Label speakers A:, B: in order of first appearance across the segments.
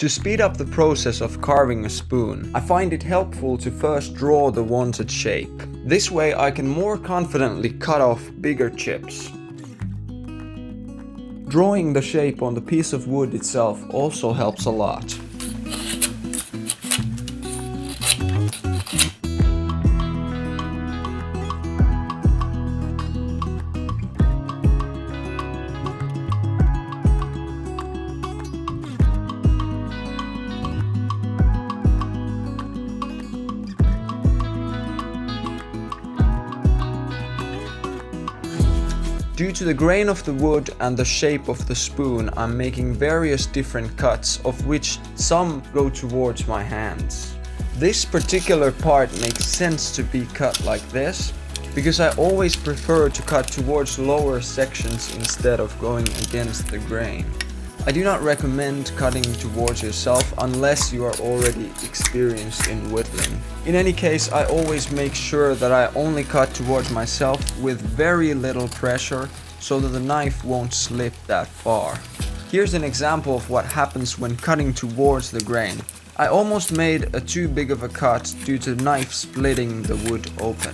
A: To speed up the process of carving a spoon, I find it helpful to first draw the wanted shape. This way I can more confidently cut off bigger chips. Drawing the shape on the piece of wood itself also helps a lot. Due to the grain of the wood and the shape of the spoon, I'm making various different cuts, of which some go towards my hands. This particular part makes sense to be cut like this, because I always prefer to cut towards lower sections instead of going against the grain. I do not recommend cutting towards yourself unless you are already experienced in whittling. In any case, I always make sure that I only cut towards myself with very little pressure so that the knife won't slip that far. Here's an example of what happens when cutting towards the grain. I almost made a too big of a cut due to the knife splitting the wood open.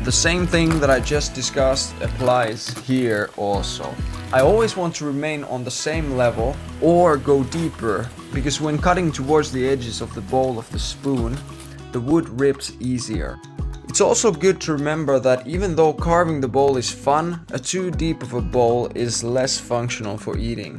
A: The same thing that I just discussed applies here also. I always want to remain on the same level or go deeper, because when cutting towards the edges of the bowl of the spoon, the wood rips easier. It's also good to remember that even though carving the bowl is fun, a too deep of a bowl is less functional for eating.